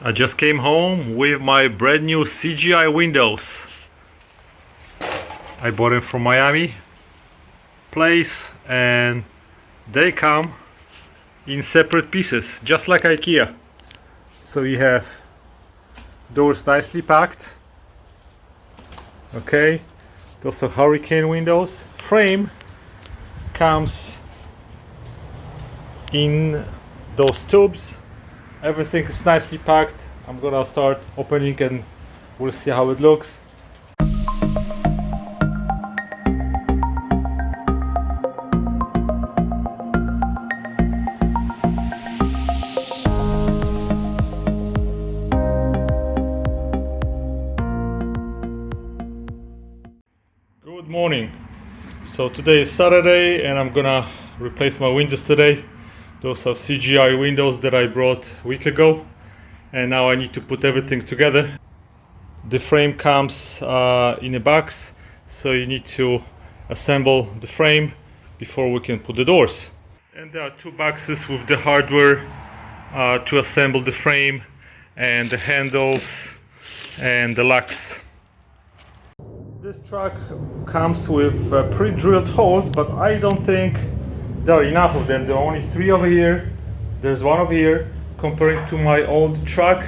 I just came home with my brand new CGI windows. I bought them from Miami place and they come in separate pieces, just like IKEA. So you have doors nicely packed. Okay, those are hurricane windows. Frame comes in those tubes. Everything is nicely packed. I'm gonna start opening and we'll see how it looks. Good morning. So today is Saturday and I'm gonna replace my windows today. Those are CGI windows that I brought a week ago, and now I need to put everything together. The frame comes in a box, so you need to assemble the frame before we can put the doors. And there are two boxes with the hardware to assemble the frame and the handles and the locks. This truck comes with pre-drilled holes, but I don't think there are enough of them. There are only 3 over here. There's 1 over here. Comparing to my old truck,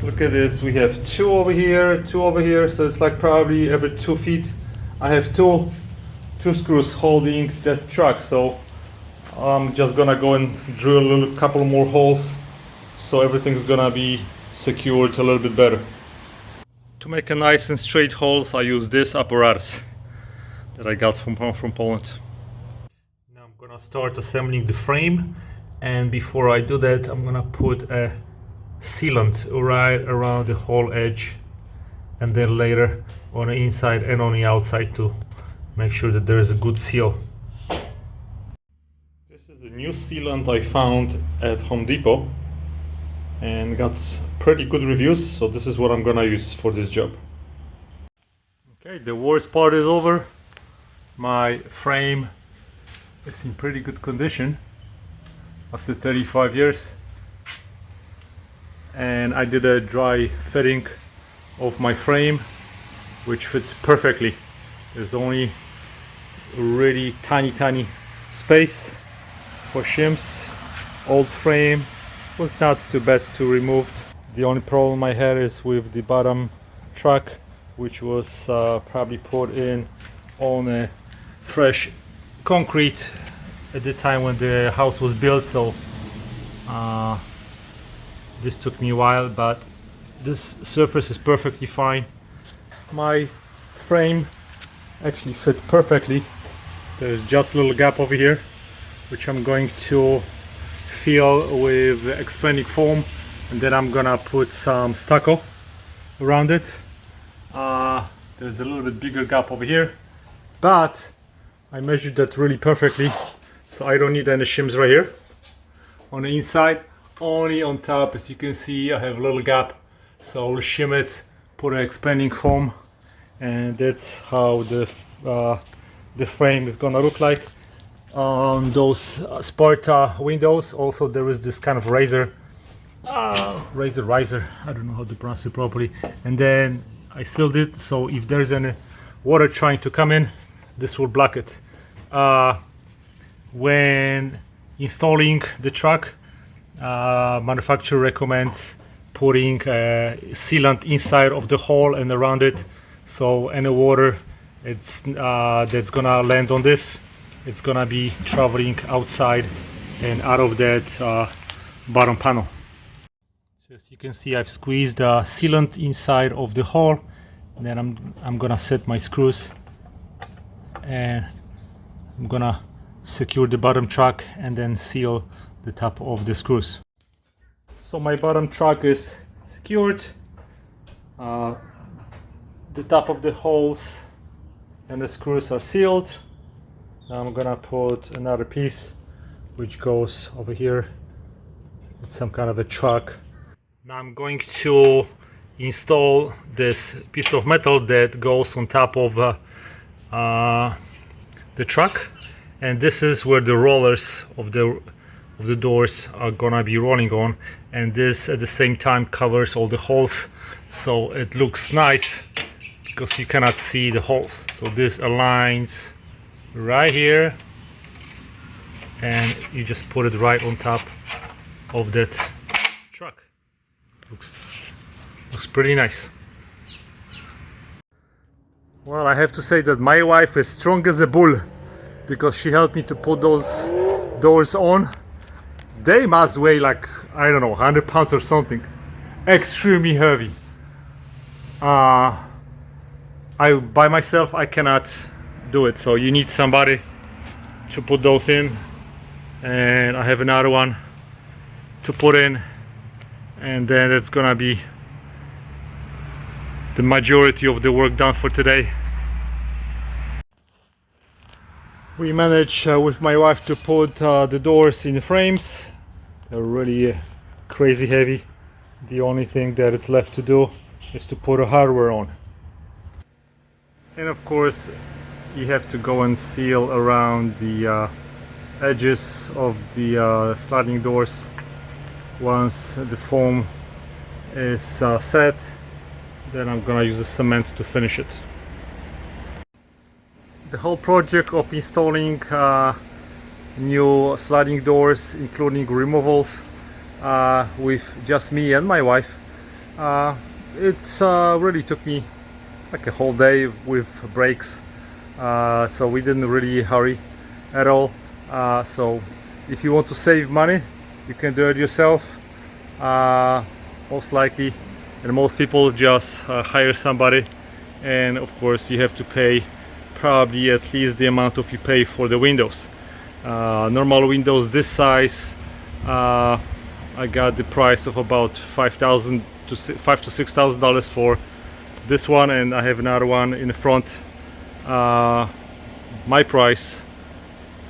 look at this. We have 2 over here, 2 over here. So it's like probably every 2 feet. I have two screws holding that truck. So I'm just gonna go and drill a couple more holes, so everything's gonna be secured a little bit better. To make a nice and straight holes, I use this apparatus that I got from Poland. Now I'm gonna start assembling the frame, and before I do that, I'm gonna put a sealant right around the whole edge, and then later on the inside and on the outside to make sure that there is a good seal. This is a new sealant I found at Home Depot and got pretty good reviews, so this is what I'm gonna use for this job. Okay, the worst part is over. My frame is in pretty good condition after 35 years, and I did a dry fitting of my frame which fits perfectly. There's only really tiny space for shims. Old frame was not too bad to remove. The only problem I had is with the bottom truck, which was probably put in on a fresh concrete at the time when the house was built, so this took me a while, but this surface is perfectly fine. My frame actually fit perfectly. There's just a little gap over here which I'm going to fill with expanding foam, and then I'm gonna put some stucco around it. There's a little bit bigger gap over here, but I measured that really perfectly, so I don't need any shims right here on the inside. Only on top, as you can see, I have a little gap, so I'll shim it, put an expanding foam, and that's how the frame is gonna look like. On those Sparta windows also there is this kind of riser, I don't know how to pronounce it properly, and then I sealed it, so if there's any water trying to come in, this will block it. When installing the truck, manufacturer recommends putting sealant inside of the hole and around it, so any water that's gonna land on this, it's gonna be traveling outside and out of that bottom panel. So as you can see, I've squeezed the sealant inside of the hole, and then I'm gonna set my screws, and I'm gonna secure the bottom track and then seal the top of the screws. So my bottom track is secured. The top of the holes and the screws are sealed. Now I'm gonna put another piece which goes over here. It's some kind of a truck. Now I'm going to install this piece of metal that goes on top of the truck, and this is where the rollers of the of the doors are gonna be rolling on, and this at the same time covers all the holes, so it looks nice because you cannot see the holes. So this aligns right here, and you just put it right on top of that truck. Looks pretty nice. Well, I have to say that my wife is strong as a bull, because she helped me to put those doors on. They must weigh like, I don't know, 100 pounds or something. Extremely heavy. By myself I cannot do it, so you need somebody to put those in, and I have another one to put in, and then it's gonna be the majority of the work done for today. We managed with my wife to put the doors in the frames. They're really crazy heavy. The only thing that it's left to do is to put a hardware on. And of course you have to go and seal around the edges of the sliding doors. Once the foam is set, then I'm gonna use the cement to finish it. The whole project of installing new sliding doors, including removals, with just me and my wife, it's really took me like a whole day with breaks, so we didn't really hurry at all. So if you want to save money, you can do it yourself, most likely, and most people just hire somebody, and of course you have to pay probably at least the amount of you pay for the windows. Normal windows this size, I got the price of about $5,000 to $6,000 for this one, and I have another one in the front. My price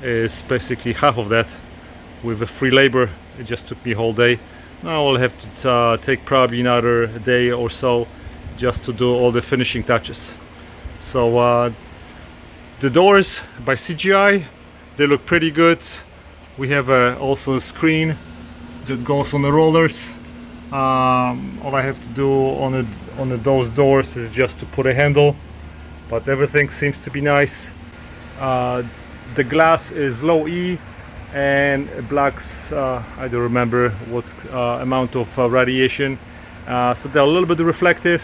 is basically half of that with a free labor. It just took me a whole day. Now I'll have to take probably another day or so just to do all the finishing touches. So the doors by CGI, they look pretty good. We have also a screen that goes on the rollers. All I have to do on those doors is just to put a handle, but everything seems to be nice. The glass is low E and blocks, I don't remember what amount of radiation, so they're a little bit reflective,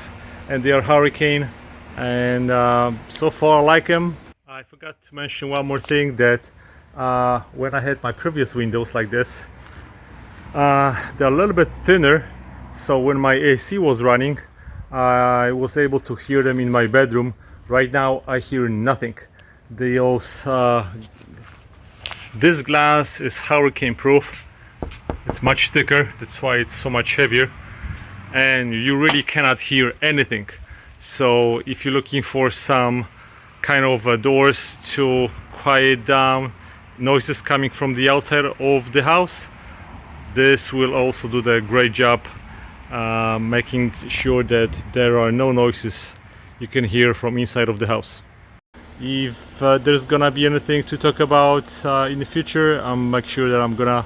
and they are hurricane, and so far I like them. I forgot to mention one more thing, that when I had my previous windows like this, they're a little bit thinner, so when my AC was running, I was able to hear them in my bedroom. Right now I hear nothing. This glass is hurricane proof. It's much thicker, that's why it's so much heavier, and you really cannot hear anything. So if you're looking for some kind of doors to quiet down noises coming from the outside of the house, this will also do the great job, making sure that there are no noises you can hear from inside of the house. If there's gonna be anything to talk about in the future, I'll make sure that I'm gonna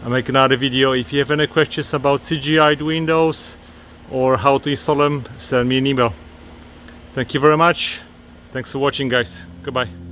make another video. If you have any questions about CGI windows or how to install them, send me an email. Thank you very much. Thanks for watching, guys. Goodbye.